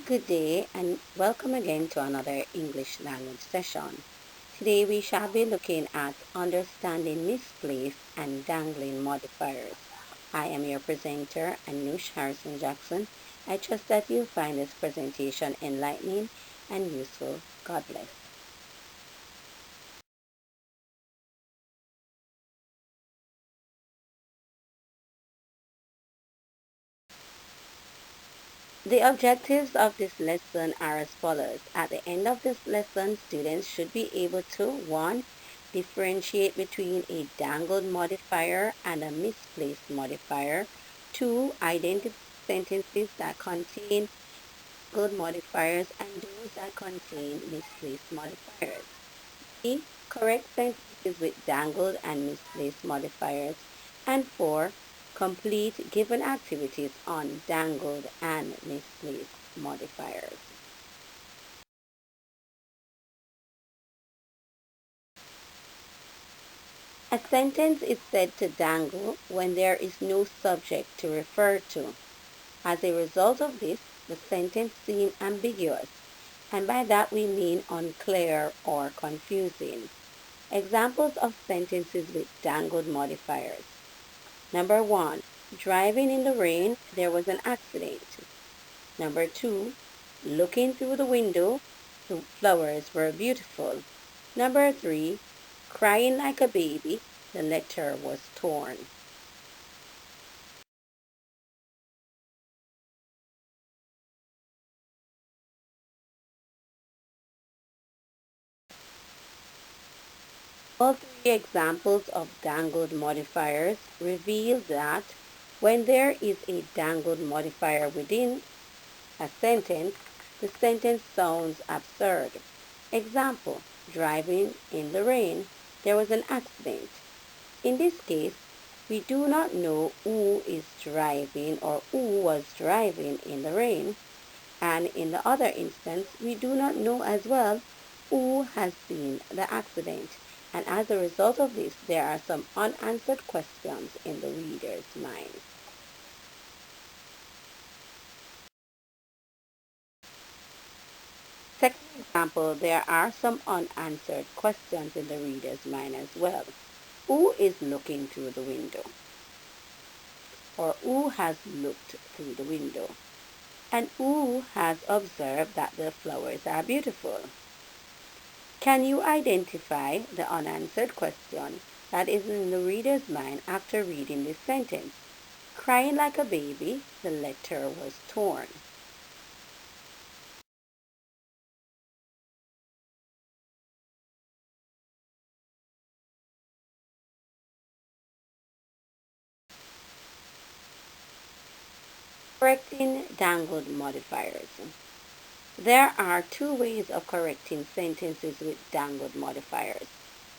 Good day and welcome again to another English language session. Today we shall be looking at understanding misplaced and dangling modifiers. I am your presenter, Anush Harrison Jackson. I trust that you find this presentation enlightening and useful. God bless. The objectives of this lesson are as follows. At the end of this lesson, students should be able to 1. Differentiate between a dangled modifier and a misplaced modifier. 2. Identify sentences that contain dangled modifiers and those that contain misplaced modifiers. 3. Correct sentences with dangled and misplaced modifiers. And 4. Complete given activities on dangled and misplaced modifiers. A sentence is said to dangle when there is no subject to refer to. As a result of this, the sentence seems ambiguous, and by that we mean unclear or confusing. Examples of sentences with dangled modifiers. Number 1. Driving in the rain, there was an accident. Number 2. Looking through the window, the flowers were beautiful. Number 3. Crying like a baby, the letter was torn. All three examples of dangled modifiers reveal that when there is a dangled modifier within a sentence, the sentence sounds absurd. Example, driving in the rain, there was an accident. In this case, we do not know who is driving or who was driving in the rain. And in the other instance, we do not know as well who has seen the accident. And as a result of this, there are some unanswered questions in the reader's mind. Second example, there are some unanswered questions in the reader's mind as well. Who is looking through the window? Or who has looked through the window? And who has observed that the flowers are beautiful? Can you identify the unanswered question that is in the reader's mind after reading this sentence? Crying like a baby, the letter was torn. Correcting dangled modifiers. There are two ways of correcting sentences with dangled modifiers.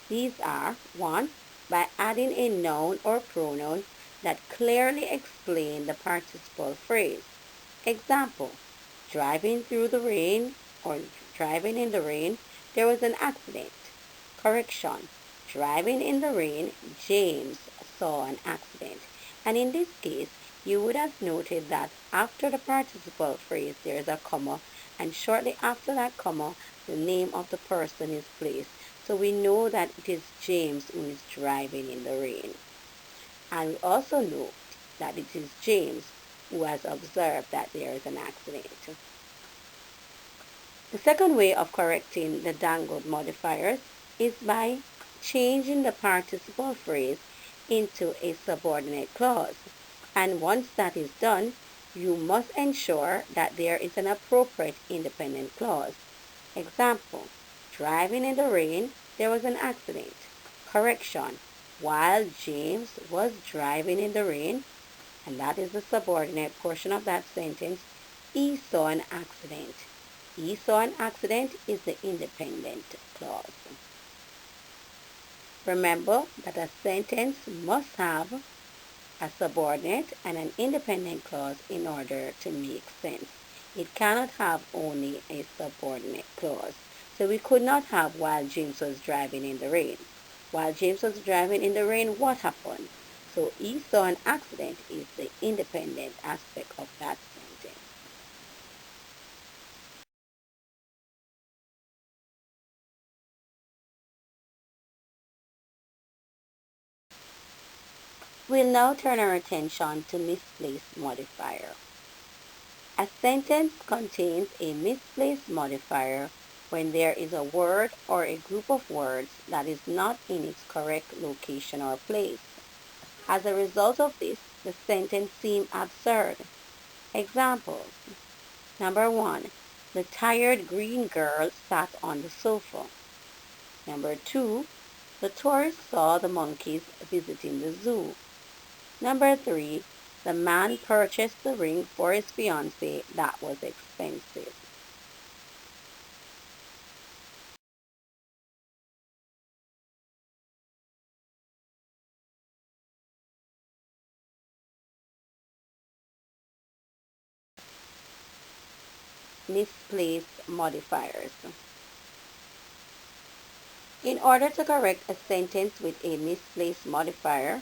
These are 1. By adding a noun or pronoun that clearly explain the participle phrase. Example, driving through the rain or driving in the rain, there was an accident. Correction, driving in the rain, James saw an accident. And in this case, you would have noted that after the participle phrase there is a comma, and shortly after that comma, the name of the person is placed. So we know that it is James who is driving in the rain. And we also know that it is James who has observed that there is an accident. The second way of correcting the dangled modifiers is by changing the participle phrase into a subordinate clause. And once that is done, you must ensure that there is an appropriate independent clause. Example, driving in the rain, there was an accident. Correction, while James was driving in the rain, and that is the subordinate portion of that sentence, he saw an accident. He saw an accident is the independent clause. Remember that a sentence must have a subordinate and an independent clause in order to make sense. It cannot have only a subordinate clause. So we could not have while James was driving in the rain. While James was driving in the rain, what happened? So he saw an accident is the independent aspect of that sentence. We'll now turn our attention to misplaced modifier. A sentence contains a misplaced modifier when there is a word or a group of words that is not in its correct location or place. As a result of this, the sentence seems absurd. Examples. Number 1. The tired green girl sat on the sofa. Number 2. The tourist saw the monkeys visiting the zoo. Number 3. The man purchased the ring for his fiancée that was expensive. Misplaced modifiers. In order to correct a sentence with a misplaced modifier,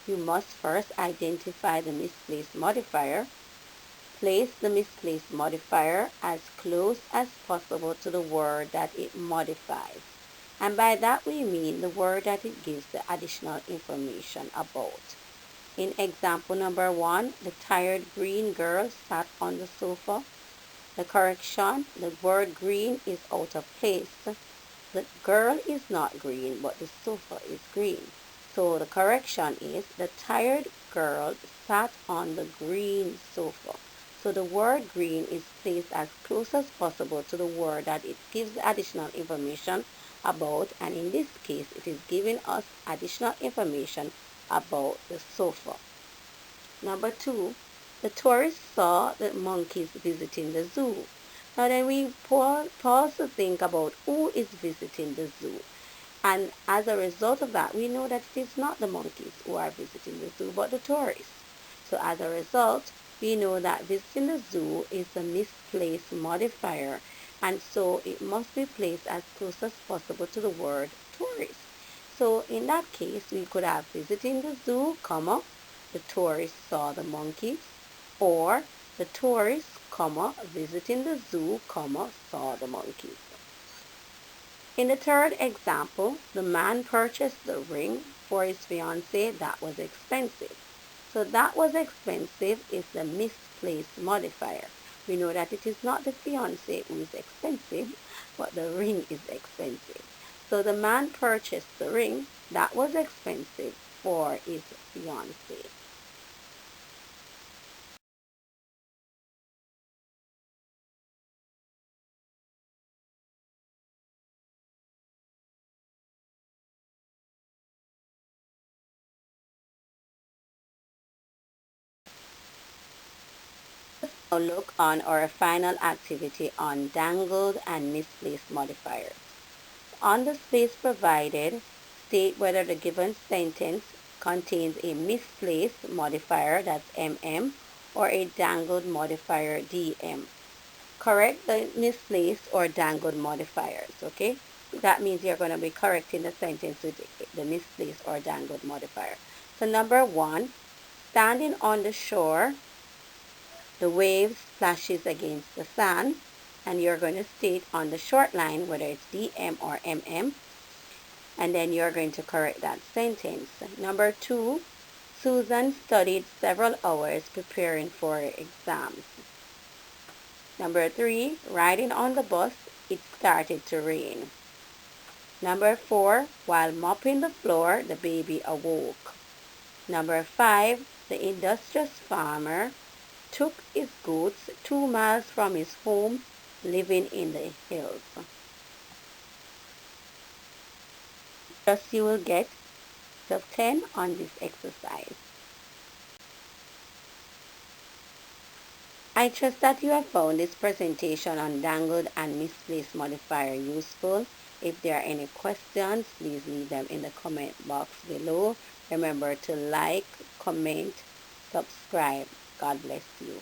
you must first identify the misplaced modifier. Place the misplaced modifier as close as possible to the word that it modifies. And by that we mean the word that it gives the additional information about. In example number 1, the tired green girl sat on the sofa. The correction, the word green is out of place. The girl is not green, but the sofa is green. So the correction is the tired girl sat on the green sofa. So the word green is placed as close as possible to the word that it gives additional information about, and in this case it is giving us additional information about the sofa. Number 2, the tourist saw the monkeys visiting the zoo. Now then we pause to think about who is visiting the zoo. And as a result of that, we know that it is not the monkeys who are visiting the zoo, but the tourists. So as a result, we know that visiting the zoo is the misplaced modifier, and so it must be placed as close as possible to the word tourist. So in that case, we could have visiting the zoo, comma, the tourist saw the monkeys, or the tourist, comma, visiting the zoo, comma, saw the monkeys. In the third example, the man purchased the ring for his fiancée that was expensive. So that was expensive is the misplaced modifier. We know that it is not the fiancé who is expensive, but the ring is expensive. So the man purchased the ring that was expensive for his fiancée. Now look on our final activity on dangled and misplaced modifiers. On the space provided, state whether the given sentence contains a misplaced modifier, that's MM, or a dangled modifier, DM. Correct the misplaced or dangled modifiers, okay? That means you're going to be correcting the sentence with the misplaced or dangled modifier. So number 1, standing on the shore, the wave splashes against the sand, and you're going to state on the short line whether it's DM or MM, and then you're going to correct that sentence. Number 2, Susan studied several hours preparing for her exams. Number 3, riding on the bus, it started to rain. Number 4, while mopping the floor, the baby awoke. Number 5, the industrious farmer took his goats 2 miles from his home, living in the hills. Thus you will get 10 on this exercise. I trust that you have found this presentation on dangled and misplaced modifier useful. If there are any questions, please leave them in the comment box below. Remember to like, comment, subscribe. God bless you.